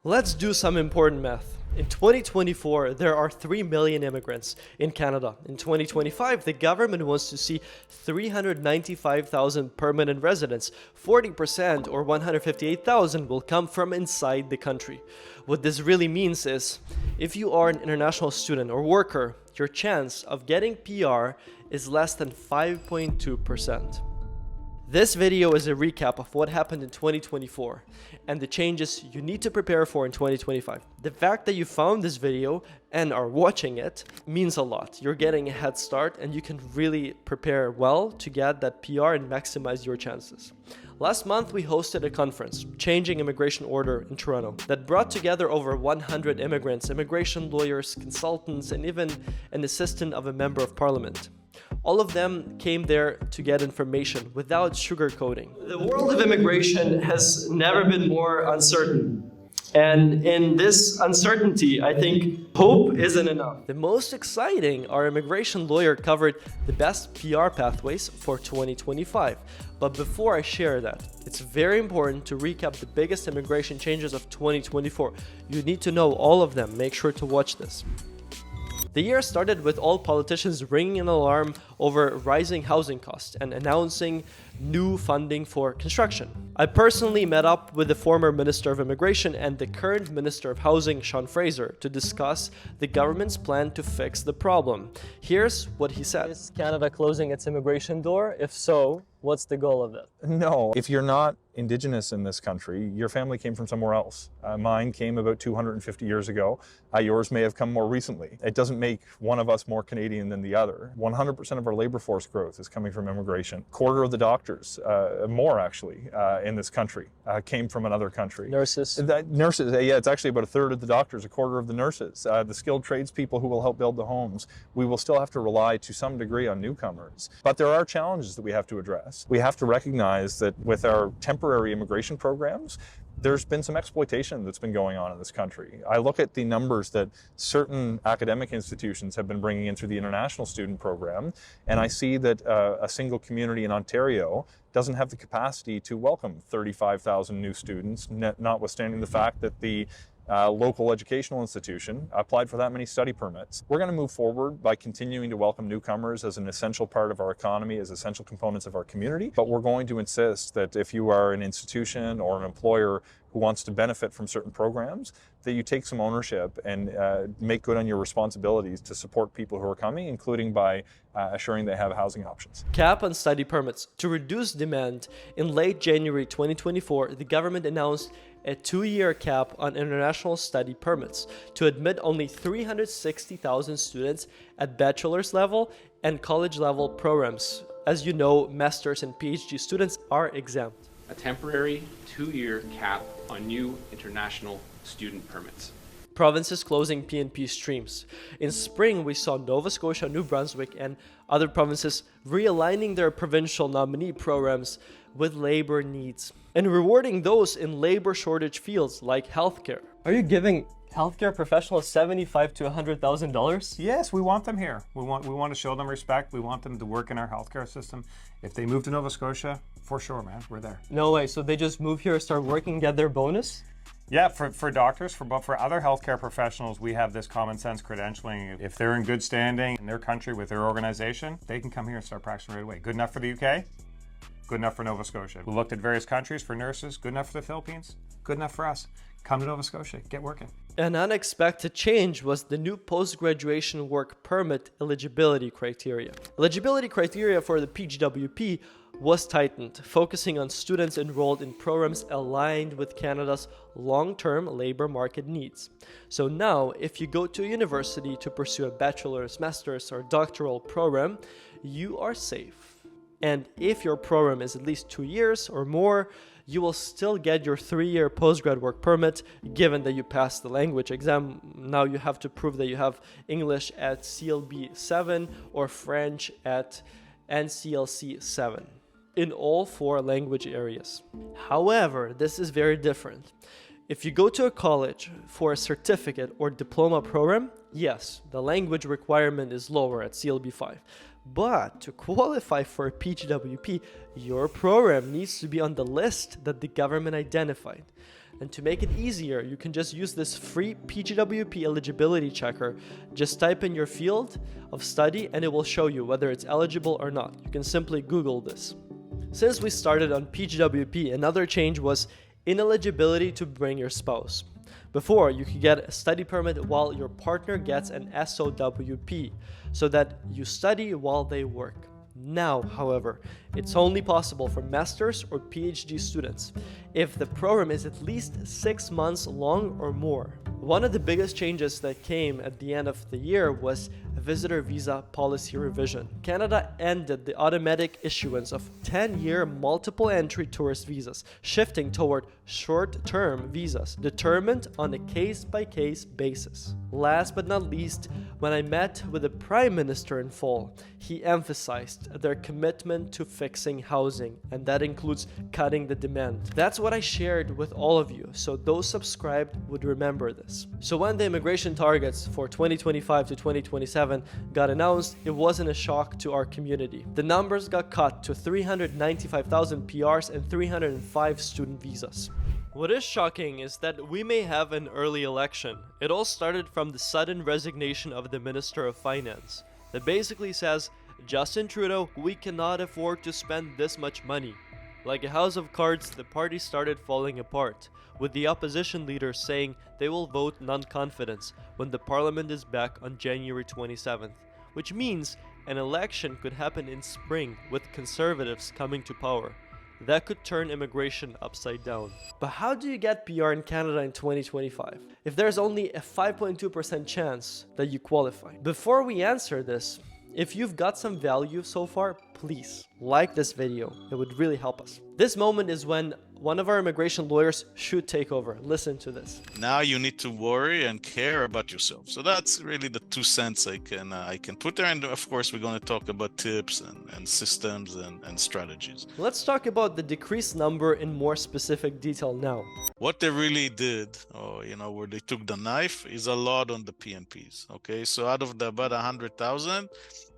Let's do some important math. In 2024, there are 3 million immigrants in Canada. In 2025, the government wants to see 395,000 permanent residents. 40% or 158,000 will come from inside the country. What this really means is, if you are an international student or worker, your chance of getting PR is less than 5.2%. This video is a recap of what happened in 2024 and the changes you need to prepare for in 2025. The fact that you found this video and are watching it means a lot. You're getting a head start and you can really prepare well to get that PR and maximize your chances. Last month, we hosted a conference, Changing Immigration Order in Toronto, that brought together over 100 immigrants, immigration lawyers, consultants, and even an assistant of a member of parliament. All of them came there to get information without sugarcoating. The world of immigration has never been more uncertain. And in this uncertainty, I think hope isn't enough. The most exciting, our immigration lawyer covered the best PR pathways for 2025. But before I share that, it's very important to recap the biggest immigration changes of 2024. You need to know all of them. Make sure to watch this. The year started with all politicians ringing an alarm over rising housing costs and announcing new funding for construction. I personally met up with the former Minister of Immigration and the current Minister of Housing, Sean Fraser, to discuss the government's plan to fix the problem. Here's what he said. Is Canada closing its immigration door? If so, what's the goal of it? No. If you're not Indigenous in this country, your family came from somewhere else. Mine came about 250 years ago. Yours may have come more recently. It doesn't make one of us more Canadian than the other. 100% of our labor force growth is coming from immigration. Quarter of the doctors, more actually, in this country came from another country. Nurses. Nurses, yeah, it's actually about a third of the doctors, a quarter of the nurses. The skilled tradespeople who will help build the homes. We will still have to rely to some degree on newcomers. But there are challenges that we have to address. We have to recognize that with our temporary immigration programs, there's been some exploitation that's been going on in this country. I look at the numbers that certain academic institutions have been bringing in through the international student program, and I see that a single community in Ontario doesn't have the capacity to welcome 35,000 new students, notwithstanding the fact that the local educational institution applied for that many study permits. We're going to move forward by continuing to welcome newcomers as an essential part of our economy, as essential components of our community. But we're going to insist that if you are an institution or an employer who wants to benefit from certain programs, that you take some ownership and make good on your responsibilities to support people who are coming, including by assuring they have housing options. Cap on study permits. To reduce demand, in late January 2024, the government announced a 2-year cap on international study permits to admit only 360,000 students at bachelor's level and college level programs. As you know, master's and PhD students are exempt. A temporary 2-year cap on new international student permits. Provinces closing PNP streams. In spring, we saw Nova Scotia, New Brunswick, and other provinces realigning their provincial nominee programs with labor needs and rewarding those in labor shortage fields like healthcare. Are you giving healthcare professionals $75,000 to $100,000? Yes, we want them here. We want to show them respect. We want them to work in our healthcare system. If they move to Nova Scotia, for sure, man, we're there. No way. So they just move here, start working, get their bonus? Yeah, for doctors, but for other healthcare professionals, we have this common sense credentialing. If they're in good standing in their country with their organization, they can come here and start practicing right away. Good enough for the UK, good enough for Nova Scotia. We looked at various countries for nurses, good enough for the Philippines, good enough for us. Come to Nova Scotia, get working. An unexpected change was the new post-graduation work permit eligibility criteria. Eligibility criteria for the PGWP was tightened, focusing on students enrolled in programs aligned with Canada's long-term labor market needs. So now, if you go to a university to pursue a bachelor's, master's, or doctoral program, you are safe. And if your program is at least 2 years or more, you will still get your 3-year postgrad work permit, given that you passed the language exam. Now you have to prove that you have English at CLB 7 or French at NCLC 7 in all 4 language areas. However, this is very different. If you go to a college for a certificate or diploma program, yes, the language requirement is lower at CLB 5. But to qualify for a PGWP, your program needs to be on the list that the government identified. And to make it easier, you can just use this free PGWP eligibility checker. Just type in your field of study and it will show you whether it's eligible or not. You can simply Google this. Since we started on PGWP, another change was ineligibility to bring your spouse. Before, you could get a study permit while your partner gets an SOWP, so that you study while they work. Now, however, it's only possible for master's or PhD students if the program is at least 6 months long or more. One of the biggest changes that came at the end of the year was a visitor visa policy revision. Canada ended the automatic issuance of 10-year multiple entry tourist visas, shifting toward short-term visas determined on a case-by-case basis. Last but not least, when I met with the Prime Minister in fall, he emphasized their commitment to fixing housing, and that includes cutting the demand. That's what I shared with all of you, so those subscribed would remember this. So when the immigration targets for 2025 to 2027 got announced, it wasn't a shock to our community. The numbers got cut to 395,000 PRs and 305 student visas. What is shocking is that we may have an early election. It all started from the sudden resignation of the Minister of Finance that basically says, Justin Trudeau, we cannot afford to spend this much money. Like a house of cards, the party started falling apart, with the opposition leaders saying they will vote non-confidence when the parliament is back on January 27th, which means an election could happen in spring with conservatives coming to power. That could turn immigration upside down. But how do you get PR in Canada in 2025 if there's only a 5.2% chance that you qualify? Before we answer this, if you've got some value so far, please like this video. It would really help us. This moment is when one of our immigration lawyers should take over. Listen to this. Now you need to worry and care about yourself. So that's really the 2 cents I can put there. And of course, we're going to talk about tips and systems and strategies. Let's talk about the decreased number in more specific detail now. What they really did, where they took the knife, is a lot on the PNPs. Okay, so out of the about 100,000,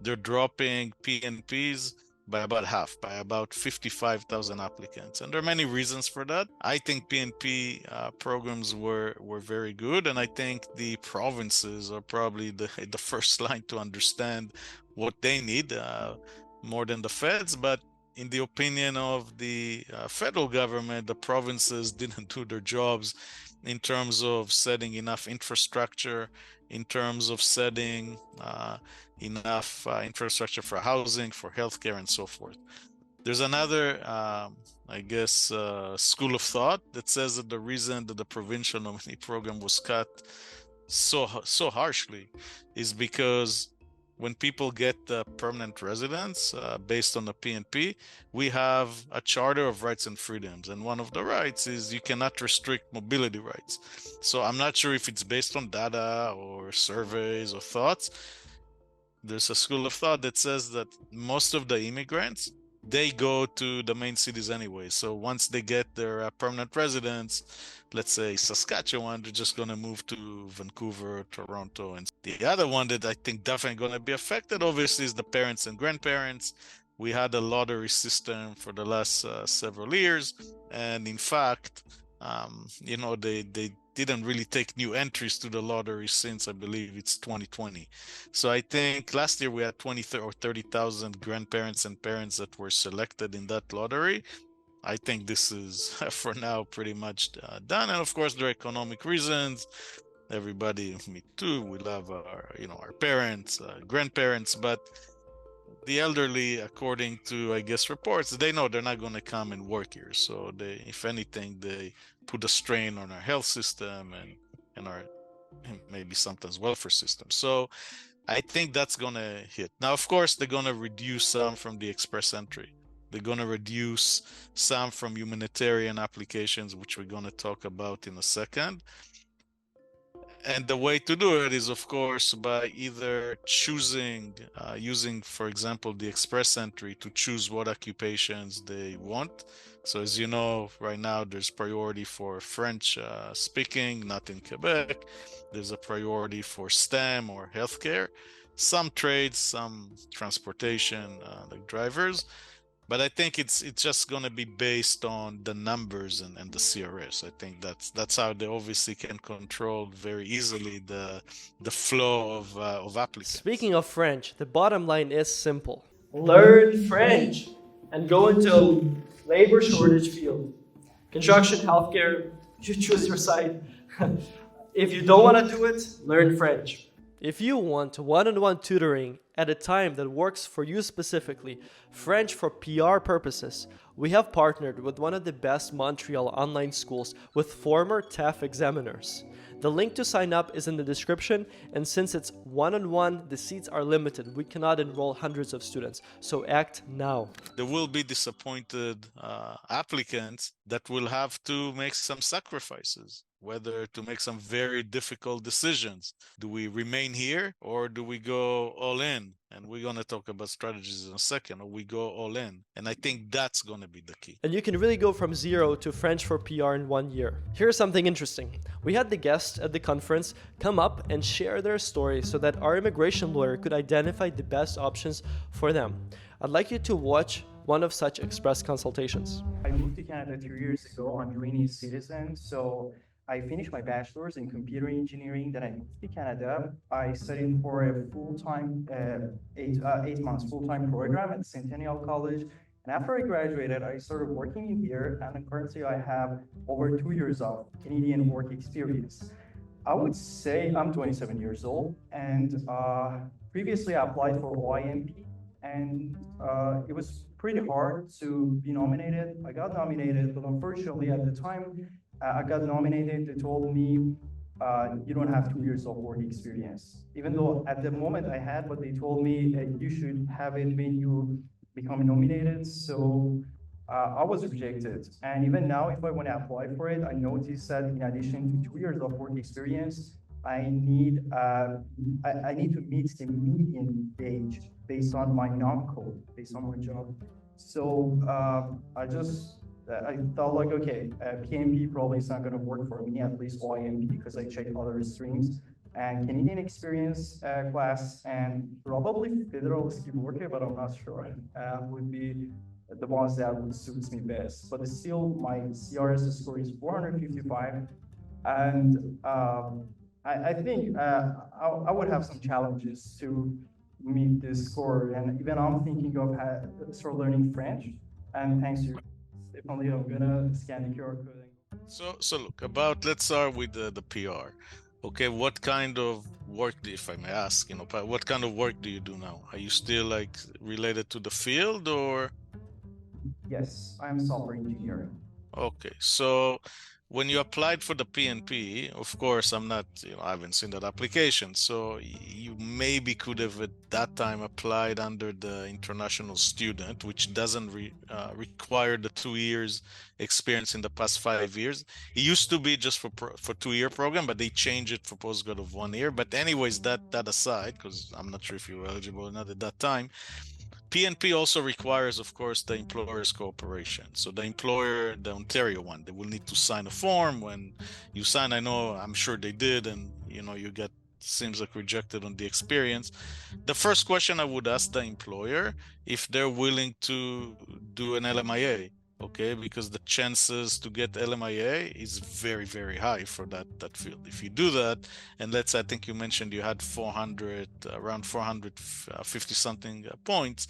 they're dropping PNPs by about half, by about 55,000 applicants. And there are many reasons for that. I think PNP programs were very good, and I think the provinces are probably the first line to understand what they need more than the feds. But in the opinion of the federal government, the provinces didn't do their jobs in terms of setting enough infrastructure, in terms of setting enough infrastructure for housing, for healthcare, and so forth. There's another, school of thought that says that the reason that the provincial nominee program was cut so harshly is because when people get permanent residence based on the PNP, we have a Charter of Rights and Freedoms. And one of the rights is you cannot restrict mobility rights. So I'm not sure if it's based on data or surveys or thoughts. There's a school of thought that says that most of the immigrants, they go to the main cities anyway. So once they get their permanent residence, let's say Saskatchewan, they're just going to move to Vancouver, Toronto. And the other one that I think definitely going to be affected, obviously, is the parents and grandparents. We had a lottery system for the last several years. And in fact, they didn't really take new entries to the lottery since, I believe, it's 2020. So I think last year we had 20 or 30,000 grandparents and parents that were selected in that lottery. I think this is, for now, pretty much done. And of course, there are economic reasons. Everybody, me too, we love our parents, grandparents, but the elderly, according to, reports, they know they're not going to come and work here. So they, if anything, they put a strain on our health system and our maybe sometimes welfare system. So I think that's going to hit. Now, of course, they're going to reduce some from the express entry. They're going to reduce some from humanitarian applications, which we're going to talk about in a second. And the way to do it is, of course, by either choosing, using, for example, the express entry to choose what occupations they want. So as you know, right now there's priority for French speaking, not in Quebec. There's a priority for STEM or healthcare. Some trades, some transportation, like drivers. But I think it's just going to be based on the numbers and the CRS. I think that's how they obviously can control very easily the flow of applicants. Speaking of French, the bottom line is simple. Learn French and go into a labor shortage field. Construction, healthcare, you choose your side. If you don't want to do it, learn French. If you want one-on-one tutoring at a time that works for you specifically, French for PR purposes, we have partnered with one of the best Montreal online schools with former TEF examiners. The link to sign up is in the description, and since it's one-on-one, the seats are limited. We cannot enroll hundreds of students, so act now. There will be disappointed applicants that will have to make some sacrifices, whether to make some very difficult decisions. Do we remain here or do we go all in? And we're going to talk about strategies in a second, or we go all in. And I think that's going to be the key. And you can really go from zero to French for PR in 1 year. Here's something interesting. We had the guests at the conference come up and share their story so that our immigration lawyer could identify the best options for them. I'd like you to watch one of such express consultations. I moved to Canada 2 years ago on Greenish citizen, so I finished my bachelor's in computer engineering. Then I moved to Canada. I studied for a full-time, 8 months full-time program at Centennial College. And after I graduated, I started working here, and currently I have over 2 years of Canadian work experience. I would say I'm 27 years old, and previously I applied for OIMP, and it was pretty hard to be nominated. I got nominated, but unfortunately at the time I got nominated, they told me, you don't have 2 years of work experience. Even though at the moment I had, but they told me you should have it when you become nominated. So I was rejected. And even now, if I want to apply for it, I noticed that in addition to 2 years of work experience, I need to meet the median age based on my non-code, based on my job. So I thought like, okay, PMP probably is not going to work for me, at least OIMP, because I checked other streams. And Canadian experience class and probably federal skilled worker, but I'm not sure, would be the ones that would suit me best. But still, my CRS score is 455. And I think I would have some challenges to meet this score. And even I'm thinking of start learning French. And thanks to definitely, I'm gonna scan the QR code. So look, let's start with the PR. Okay, what kind of work, if I may ask, what kind of work do you do now? Are you still like related to the field, or? Yes, I'm software engineer. Okay, so when you applied for the PNP, of course, I haven't seen that application. So you maybe could have at that time applied under the international student, which doesn't require the 2 years experience in the past 5 years. It used to be just for 2-year program, but they changed it for postgrad of 1 year. But anyways, that aside, because I'm not sure if you were eligible or not at that time, PNP also requires, of course, the employer's cooperation. So the employer, the Ontario one, they will need to sign a form. When you sign, I'm sure they did, and you get, seems like, rejected on the experience. The first question I would ask the employer if they're willing to do an LMIA, okay? Because the chances to get LMIA is very, very high for that field. If you do that, and let's say, I think you mentioned you had around 450 something points.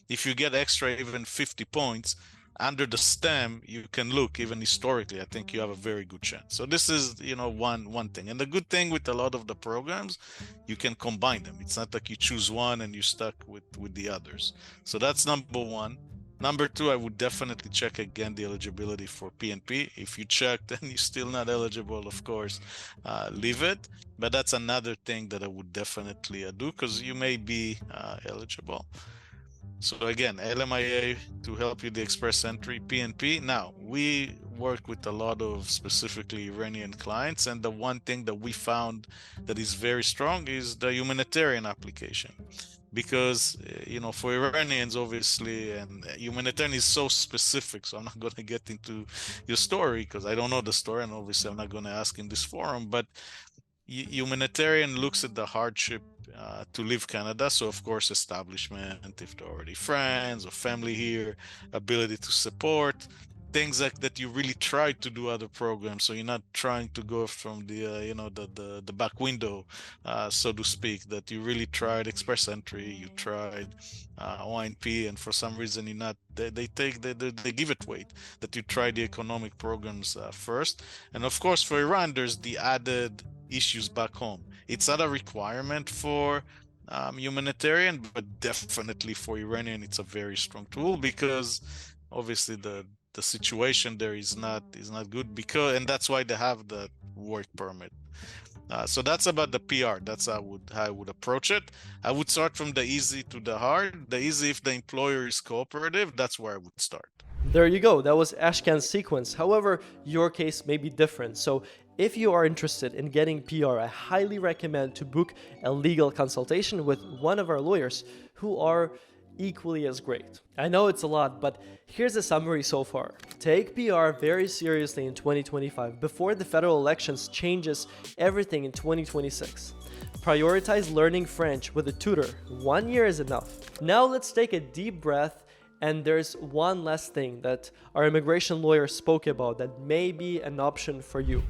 If you get extra even 50 points under the STEM, you can look even historically. I think you have a very good chance. So this is one thing. And the good thing with a lot of the programs, you can combine them. It's not like you choose one and you're stuck with the others. So that's number one. Number two, I would definitely check again the eligibility for PNP. If you checked and you're still not eligible, of course, leave it. But that's another thing that I would definitely do, because you may be eligible. So again, LMIA to help you the express entry, PNP. Now, we work with a lot of specifically Iranian clients, and the one thing that we found that is very strong is the humanitarian application. Because, for Iranians, obviously, and humanitarian is so specific, so I'm not going to get into your story because I don't know the story, and obviously I'm not going to ask in this forum, but humanitarian looks at the hardship to leave Canada. So of course, establishment, if they're already friends or family here, ability to support, things like that. You really try to do other programs, so you're not trying to go from the the back window, so to speak. That you really tried Express Entry, you tried ONP, and for some reason you're not. They give it weight that you try the economic programs first. And of course, for Iran, there's the added issues back home. It's not a requirement for humanitarian, but definitely for Iranian, it's a very strong tool, because obviously the situation there is not good, because, and that's why they have the work permit. So that's about the PR. That's how I would approach it. I would start from the easy to the hard. The easy, if the employer is cooperative, that's where I would start. There you go. That was Ashkan's sequence. However, your case may be different. So if you are interested in getting PR, I highly recommend to book a legal consultation with one of our lawyers who are equally as great. I know it's a lot, but here's a summary so far. Take PR very seriously in 2025 before the federal elections changes everything in 2026. Prioritize learning French with a tutor. 1 year is enough. Now let's take a deep breath, and there's one last thing that our immigration lawyer spoke about that may be an option for you.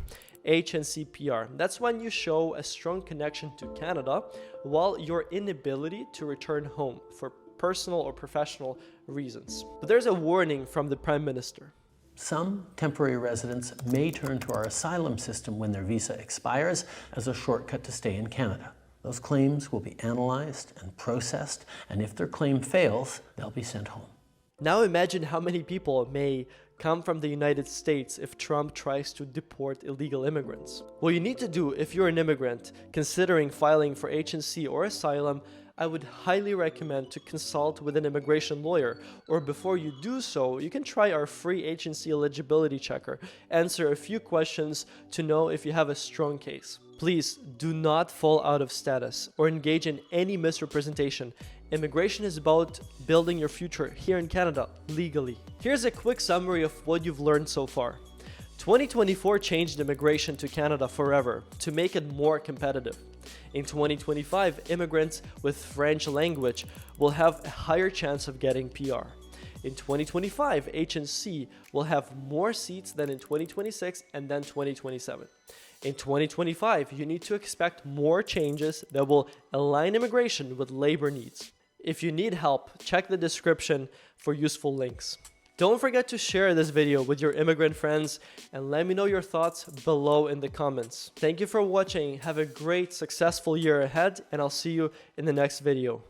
H&C PR. That's when you show a strong connection to Canada while your inability to return home for personal or professional reasons. But there's a warning from the Prime Minister. Some temporary residents may turn to our asylum system when their visa expires as a shortcut to stay in Canada. Those claims will be analyzed and processed, and if their claim fails, they'll be sent home. Now imagine how many people may come from the United States if Trump tries to deport illegal immigrants. What you need to do if you're an immigrant considering filing for H&C or asylum, I would highly recommend to consult with an immigration lawyer, or before you do so, you can try our free H&C eligibility checker. Answer a few questions to know if you have a strong case. Please do not fall out of status or engage in any misrepresentation. Immigration is about building your future here in Canada legally. Here's a quick summary of what you've learned so far. 2024 changed immigration to Canada forever to make it more competitive. In 2025, immigrants with French language will have a higher chance of getting PR. In 2025, H&C will have more seats than in 2026 and then 2027. In 2025, you need to expect more changes that will align immigration with labor needs. If you need help, check the description for useful links. Don't forget to share this video with your immigrant friends and let me know your thoughts below in the comments. Thank you for watching. Have a great, successful year ahead, and I'll see you in the next video.